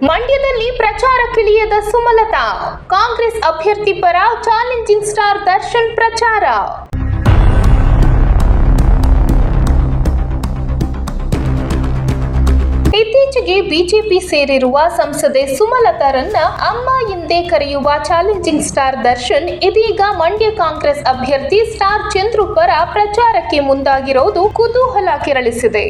ಮಂಡ್ಯದಲ್ಲಿ ಪ್ರಚಾರಕ್ಕಿಳಿಯದ ಸುಮಲತಾ, ಕಾಂಗ್ರೆಸ್ ಅಭ್ಯರ್ಥಿ ಪರ ಚಾಲೆಂಜಿಂಗ್ ಸ್ಟಾರ್ ದರ್ಶನ್ ಪ್ರಚಾರ. ಇತ್ತೀಚೆಗೆ ಬಿಜೆಪಿ ಸೇರಿರುವ ಸಂಸದೆ ಸುಮಲತಾರನ್ನ ಅಮ್ಮ ಎಂದೇ ಕರೆಯುವ ಚಾಲೆಂಜಿಂಗ್ ಸ್ಟಾರ್ ದರ್ಶನ್ ಇದೀಗ ಮಂಡ್ಯ ಕಾಂಗ್ರೆಸ್ ಅಭ್ಯರ್ಥಿ ಸ್ಟಾರ್ ಚಂದ್ರು ಪರ ಪ್ರಚಾರಕ್ಕೆ ಮುಂದಾಗಿರುವುದು ಕುತೂಹಲ ಕೆರಳಿಸಿದೆ.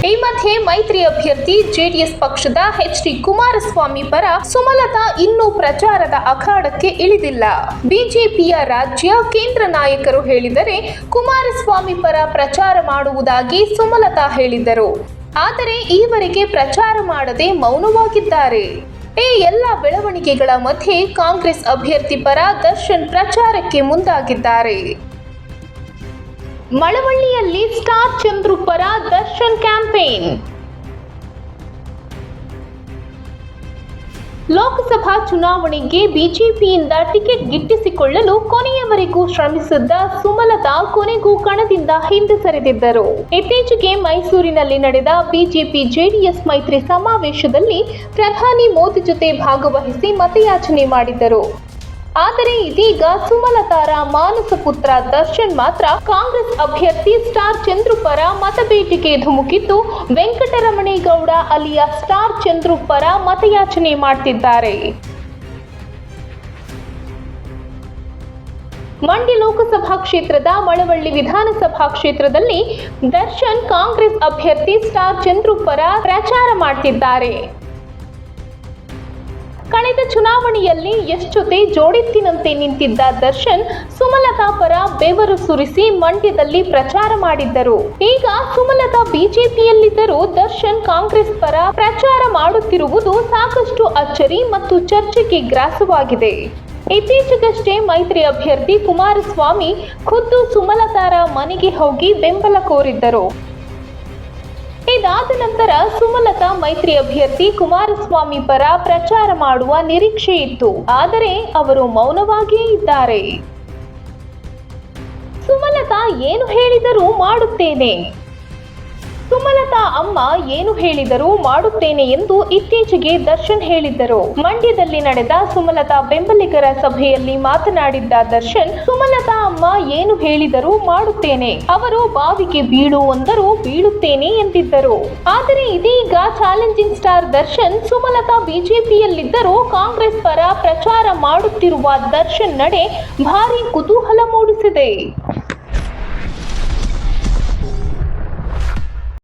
ಈ ಮಧ್ಯೆ ಮೈತ್ರಿ ಅಭ್ಯರ್ಥಿ ಜೆಡಿಎಸ್ ಪಕ್ಷದ ಎಚ್.ಡಿ. ಕುಮಾರಸ್ವಾಮಿ ಪರ ಸುಮಲತಾ ಇನ್ನೂ ಪ್ರಚಾರದ ಅಖಾಡಕ್ಕೆ ಇಳಿದಿಲ್ಲ. ಬಿಜೆಪಿಯ ರಾಜ್ಯ ಕೇಂದ್ರ ನಾಯಕರು ಹೇಳಿದರೆ ಕುಮಾರಸ್ವಾಮಿ ಪರ ಪ್ರಚಾರ ಮಾಡುವುದಾಗಿ ಸುಮಲತಾ ಹೇಳಿದ್ದರು. ಆದರೆ ಈವರೆಗೆ ಪ್ರಚಾರ ಮಾಡದೆ ಮೌನವಾಗಿದ್ದಾರೆ. ಈ ಎಲ್ಲ ಬೆಳವಣಿಗೆಗಳ ಮಧ್ಯೆ ಕಾಂಗ್ರೆಸ್ ಅಭ್ಯರ್ಥಿ ಪರ ದರ್ಶನ್ ಪ್ರಚಾರಕ್ಕೆ ಮುಂದಾಗಿದ್ದಾರೆ. ಮಳವಳ್ಳಿಯಲ್ಲಿ ಸ್ಟಾರ್ ಚಂದ್ರು ಪರ ದರ್ಶನ್ ಕ್ಯಾಂಪೇನ್. ಲೋಕಸಭಾ ಚುನಾವಣೆಗೆ ಬಿಜೆಪಿಯಿಂದ ಟಿಕೆಟ್ ಗಿಟ್ಟಿಸಿಕೊಳ್ಳಲು ಕೊನೆಯವರೆಗೂ ಶ್ರಮಿಸಿದ್ದ ಸುಮಲತಾ ಕೊನೆಗೂ ಕಣದಿಂದ ಹಿಂದೆ ಸರಿದಿದ್ದರು. ಇತ್ತೀಚೆಗೆ ಮೈಸೂರಿನಲ್ಲಿ ನಡೆದ ಬಿಜೆಪಿ ಜೆಡಿಎಸ್ ಮೈತ್ರಿ ಸಮಾವೇಶದಲ್ಲಿ ಪ್ರಧಾನಿ ಮೋದಿ ಜೊತೆ ಭಾಗವಹಿಸಿ ಮತಯಾಚನೆ ಮಾಡಿದ್ದರು. ಆದರೆ ಇದೀಗ ಸುಮಲತಾರ ಮಾನಸ ಪುತ್ರ ದರ್ಶನ್ ಮಾತ್ರ ಕಾಂಗ್ರೆಸ್ ಅಭ್ಯರ್ಥಿ ಸ್ಟಾರ್ ಚಂದ್ರು ಪರ ಮತಬೇಟೆಗೆ ಧುಮುಕಿದ್ದು ವೆಂಕಟರಮಣೇಗೌಡ ಅಲಿಯಾ ಸ್ಟಾರ್ ಚಂದ್ರು ಪರ ಮತಯಾಚನೆ ಮಾಡ್ತಿದ್ದಾರೆ. ಮಂಡ್ಯ ಲೋಕಸಭಾ ಕ್ಷೇತ್ರದ ಮಳವಳ್ಳಿ ವಿಧಾನಸಭಾ ಕ್ಷೇತ್ರದಲ್ಲಿ ದರ್ಶನ್ ಕಾಂಗ್ರೆಸ್ ಅಭ್ಯರ್ಥಿ ಸ್ಟಾರ್ ಚಂದ್ರು ಪರ ಪ್ರಚಾರ ಮಾಡ್ತಿದ್ದಾರೆ. ಕಳೆದ ಚುನಾವಣೆಯಲ್ಲಿ ಯಶ್ ಜೊತೆ ಜೋಡೆತ್ತಿನಂತೆ ನಿಂತಿದ್ದ ದರ್ಶನ್ ಸುಮಲತಾ ಪರ ಬೆವರು ಸುರಿಸಿ ಮಂಡ್ಯದಲ್ಲಿ ಪ್ರಚಾರ ಮಾಡಿದ್ದರು. ಈಗ ಸುಮಲತಾ ಬಿಜೆಪಿಯಲ್ಲಿದ್ದರೂ ದರ್ಶನ್ ಕಾಂಗ್ರೆಸ್ ಪರ ಪ್ರಚಾರ ಮಾಡುತ್ತಿರುವುದು ಸಾಕಷ್ಟು ಅಚ್ಚರಿ ಮತ್ತು ಚರ್ಚೆಗೆ ಗ್ರಾಸವಾಗಿದೆ. ಇತ್ತೀಚೆಗಷ್ಟೇ ಮೈತ್ರಿ ಅಭ್ಯರ್ಥಿ ಕುಮಾರಸ್ವಾಮಿ ಖುದ್ದು ಸುಮಲತಾರ ಮನೆಗೆ ಹೋಗಿ ಬೆಂಬಲ ಕೋರಿದ್ದರು. ಇದಾದ ನಂತರ ಸುಮಲತಾ ಮೈತ್ರಿ ಅಭ್ಯರ್ಥಿ ಕುಮಾರಸ್ವಾಮಿ ಪರ ಪ್ರಚಾರ ಮಾಡುವ ನಿರೀಕ್ಷೆ ಇತ್ತು. ಆದರೆ ಅವರು ಮೌನವಾಗಿಯೇ ಇದ್ದಾರೆ. ಸುಮಲತಾ ಏನು ಹೇಳಿದರೂ ಮಾಡುತ್ತೇನೆ, ಸುಮಲತಾ ಅಮ್ಮ ಏನು ಹೇಳಿದರೂ ಮಾಡುತ್ತೇನೆ ಎಂದು ಇತ್ತೀಚೆಗೆ ದರ್ಶನ್ ಹೇಳಿದ್ದರು. ಮಂಡ್ಯದಲ್ಲಿ ನಡೆದ ಸುಮಲತಾ ಬೆಂಬಲಿಗರ ಸಭೆಯಲ್ಲಿ ಮಾತನಾಡಿದ್ದ ದರ್ಶನ್, ಸುಮಲತಾ ಅಮ್ಮ ಏನು ಹೇಳಿದರೂ ಮಾಡುತ್ತೇನೆ, ಅವರು ಬಾವಿಗೆ ಬೀಳು ಅಂದರೂ ಬೀಳುತ್ತೇನೆ ಎಂದಿದ್ದರು. ಆದರೆ ಇದೀಗ ಚಾಲೆಂಜಿಂಗ್ ಸ್ಟಾರ್ ದರ್ಶನ್ ಸುಮಲತಾ ಬಿಜೆಪಿಯಲ್ಲಿದ್ದರೂ ಕಾಂಗ್ರೆಸ್ ಪರ ಪ್ರಚಾರ ಮಾಡುತ್ತಿರುವ ದರ್ಶನ್ ನಡೆ ಭಾರಿ ಕುತೂಹಲ ಮೂಡಿಸಿದೆ.